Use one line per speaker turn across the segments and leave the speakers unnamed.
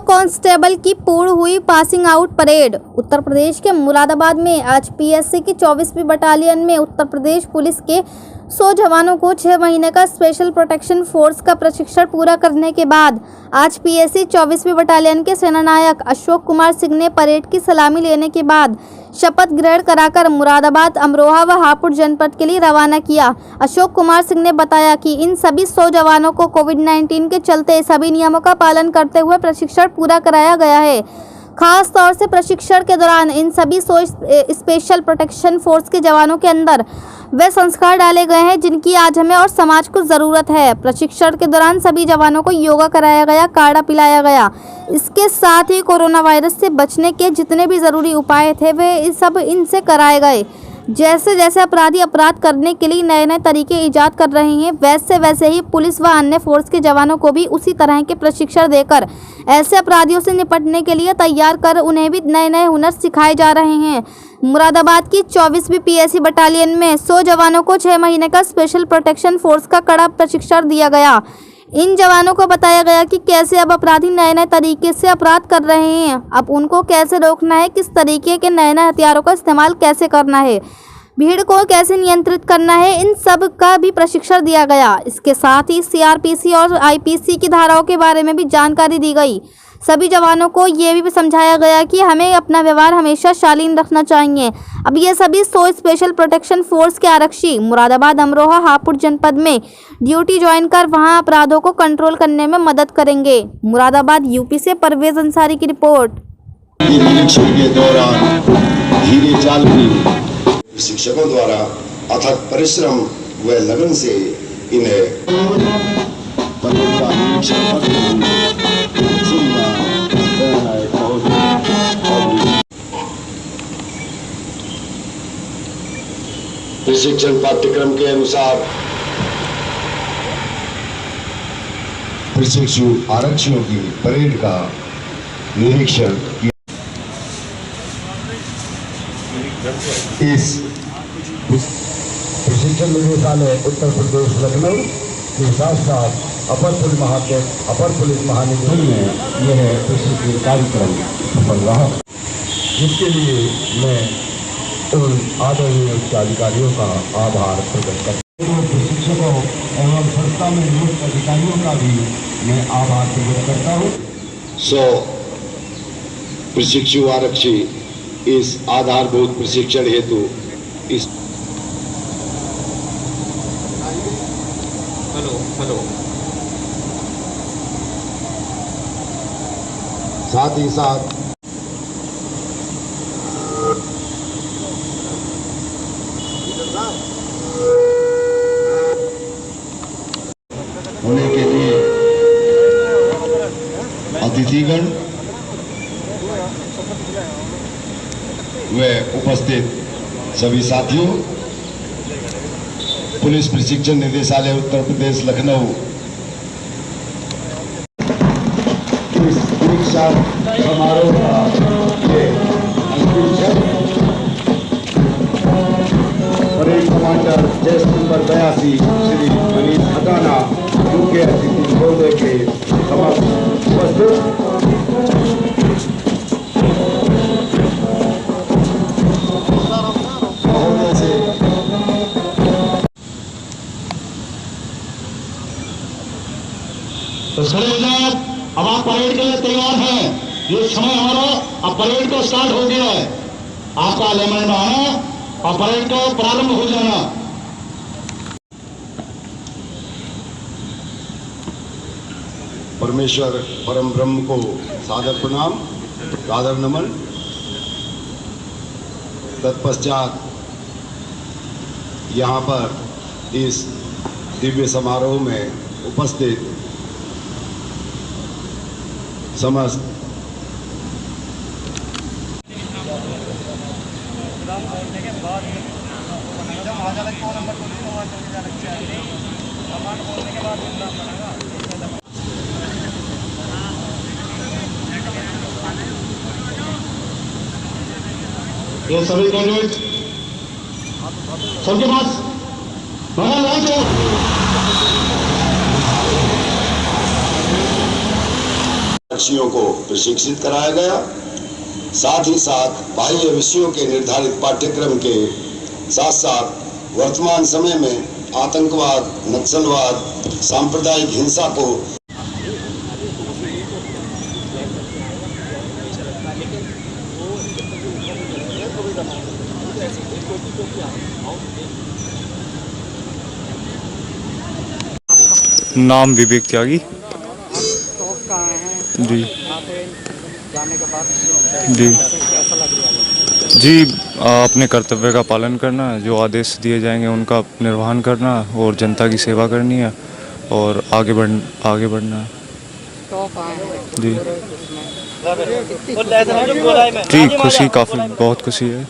Constable की पूर्ण हुई passing out parade. Uttar Pradesh के मुरादाबाद में आज पीएससी की 24वीं बटालियन में उत्तर प्रदेश पुलिस के 100 जवानों को 6 महीने का स्पेशल प्रोटेक्शन फोर्स का प्रशिक्षण पूरा करने के बाद आज पीएससी 24वीं बटालियन के सेनानायक अशोक कुमार सिंह ने परेड की सलामी लेने के बाद शपथ ग्रहण कराकर मुरादाबाद, अमरोहा व हापुड़ जनपद के लिए रवाना किया। अशोक कुमार सिंह ने बताया कि इन सभी 100 जवानों को कोविड-19 के चलते सभी नियमों का पालन करते हुए प्रशिक्षण पूरा कराया गया है। खास तौर से प्रशिक्षण के दौरान इन सभी 100 स्पेशल प्रोटेक्शन फोर्स के जवानों के अंदर वे संस्कार डाले गए हैं जिनकी आज हमें और समाज को ज़रूरत है। प्रशिक्षण के दौरान सभी जवानों को योगा कराया गया, काढ़ा पिलाया गया। इसके साथ ही कोरोना वायरस से बचने के जितने भी ज़रूरी उपाय थे वे सब इनसे कराए गए। जैसे जैसे अपराधी अपराध करने के लिए नए नए तरीके ईजाद कर रहे हैं, वैसे वैसे ही पुलिस व अन्य फोर्स के जवानों को भी उसी तरह के प्रशिक्षण देकर ऐसे अपराधियों से निपटने के लिए तैयार कर उन्हें भी नए नए हुनर सिखाए जा रहे हैं। मुरादाबाद की 24वीं पीएससी बटालियन में 100 जवानों को 6 महीने का स्पेशल प्रोटेक्शन फोर्स का कड़ा प्रशिक्षण दिया गया। इन जवानों को बताया गया कि कैसे अब अपराधी नए नए तरीके से अपराध कर रहे हैं, अब उनको कैसे रोकना है, किस तरीके के नए नए हथियारों का इस्तेमाल कैसे करना है, भीड़ को कैसे नियंत्रित करना है, इन सब का भी प्रशिक्षण दिया गया। इसके साथ ही सीआरपीसी और आईपीसी की धाराओं के बारे में भी जानकारी दी गई। सभी जवानों को ये भी समझाया गया कि हमें अपना व्यवहार हमेशा शालीन रखना चाहिए। अब ये सभी 100 स्पेशल प्रोटेक्शन फोर्स के आरक्षी मुरादाबाद, अमरोहा, हापुड़ जनपद में ड्यूटी ज्वाइन कर वहां अपराधों को कंट्रोल करने में मदद करेंगे। मुरादाबाद यूपी से परवेज अंसारी की रिपोर्ट।
निरीक्षण के दौरान धीरे चाल की शिक्षकों द्वारा अथक परिश्रम व लगन से इन्हें प्रशिक्षण पाठ्यक्रम के अनुसार प्रशिक्षु आरक्षियों की परेड का निरीक्षण किया। इस प्रशिक्षण निदेशालय उत्तर प्रदेश लखनऊ के साथ साथ अपर पुलिस महानिदेशक ने यह प्रशिक्षण कार्यक्रम सफल रहा, जिसके लिए मैं उन आदरणीय उच्चाधिकारियों का आभार प्रकट करता हूँ। प्रशिक्षकों एवं संस्था में नियुक्त अधिकारियों का भी मैं आभार प्रकट करता हूँ। प्रशिक्षु आरक्षी इस आधारभूत प्रशिक्षण हेतु इस साथ ही साथ होने के लिए अतिथिगण व उपस्थित सभी साथियों, पुलिस प्रशिक्षण निदेशालय उत्तर प्रदेश लखनऊ इस दीक्षा समारोह का परेड कमांडर जेस नंबर 82 श्री मनीष खटाना मुख्य अतिथि महोदय के समक्ष उपस्थित महोदय से
तो खड़े हो जाए। अब आप परेड के लिए तैयार हैं। ये समय हमारा अब परेड को स्टार्ट हो गया है। आपका लेमन में आना और परेड को प्रारंभ हो जाना।
परमेश्वर परम ब्रह्म को सादर प्रणाम, सादर नमन। तत्पश्चात यहाँ पर इस दिव्य समारोह में उपस्थित समस्त
ये सभी कैंडिडेट सबके पास
विषयों को प्रशिक्षित कराया गया। साथ ही साथ बाह्य विषयों के निर्धारित पाठ्यक्रम के साथ साथ वर्तमान समय में आतंकवाद, नक्सलवाद, सांप्रदायिक हिंसा को
नाम विवेक त्यागी। जी
जाने के बाद
जी
कैसा लग रहा है?
जी अपने कर्तव्य का पालन करना है, जो आदेश दिए जाएंगे उनका निर्वहन करना और जनता की सेवा करनी है और आगे बढ़ना है।
टॉप आए हैं
जी
कितनी
जी खुशी, काफ़ी बहुत खुशी है,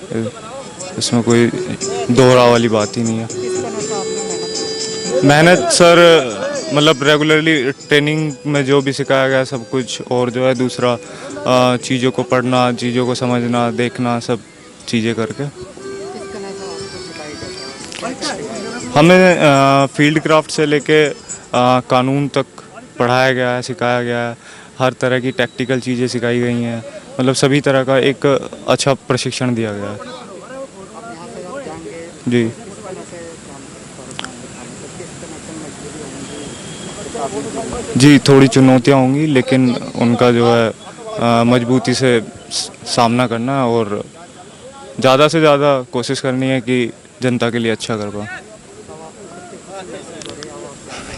इसमें कोई दोहरा वाली बात ही नहीं है।
किस तरह से आपने
मेहनत सर, मतलब रेगुलरली ट्रेनिंग में जो भी सिखाया गया सब कुछ, और जो है दूसरा चीज़ों को पढ़ना, चीज़ों को समझना, देखना, सब चीज़ें करके
किस तरह से आपको सिखाई गई?
हमें फील्ड क्राफ्ट से लेके कानून तक पढ़ाया गया है, सिखाया गया है। हर तरह की टैक्टिकल चीज़ें सिखाई गई हैं, मतलब सभी तरह का एक अच्छा प्रशिक्षण दिया गया है।
अब यहाँ से आप जाएंगे
जी
किस तरह से किस तरह से मजबूरी होंगी?
जी थोड़ी चुनौतियाँ होंगी, लेकिन उनका जो है मजबूती से सामना करना है और ज़्यादा से ज़्यादा कोशिश करनी है कि जनता के लिए अच्छा कर पाए।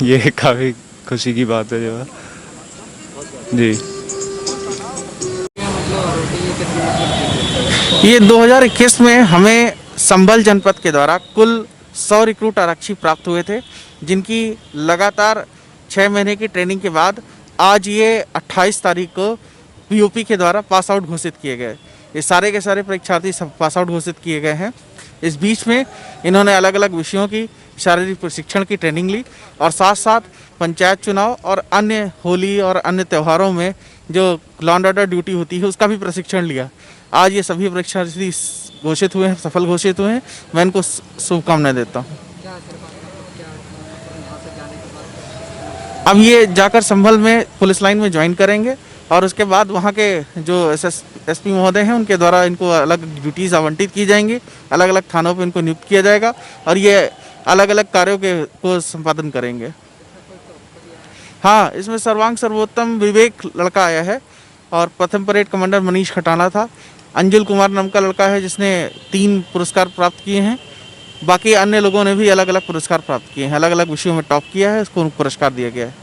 ये काफ़ी खुशी की बात है जो है। जी
ये 2021 में हमें संभल जनपद के द्वारा कुल 100 रिक्रूट आरक्षी प्राप्त हुए थे, जिनकी लगातार 6 महीने की ट्रेनिंग के बाद आज ये 28 तारीख को पीओपी के द्वारा पास आउट घोषित किए गए। ये सारे के सारे परीक्षार्थी सब पास आउट घोषित किए गए हैं। इस बीच में इन्होंने अलग अलग विषयों की शारीरिक प्रशिक्षण की ट्रेनिंग ली और साथ साथ पंचायत चुनाव और अन्य होली और अन्य त्योहारों में जो लॉ एंड ऑर्डर ड्यूटी होती है उसका भी प्रशिक्षण लिया। आज ये सभी परीक्षार्थी घोषित हुए हैं, सफल घोषित हुए हैं। मैं इनको शुभकामनाएं देता हूँ। अब ये जाकर संभल में पुलिस लाइन में ज्वाइन करेंगे और उसके बाद वहाँ के जो एसपी महोदय हैं उनके द्वारा इनको अलग ड्यूटीज़ आवंटित की जाएंगी, अलग अलग थानों पे इनको नियुक्त किया जाएगा और ये अलग अलग कार्यों को संपादन करेंगे। हाँ, इसमें सर्वांग सर्वोत्तम विवेक लड़का आया है और प्रथम परेड कमांडर मनीष खटाना था। अंजुल कुमार नाम का लड़का है जिसने 3 पुरस्कार प्राप्त किए हैं। बाकी अन्य लोगों ने भी अलग अलग पुरस्कार प्राप्त किए हैं, अलग अलग विषयों में टॉप किया है, उसको पुरस्कार दिया गया है।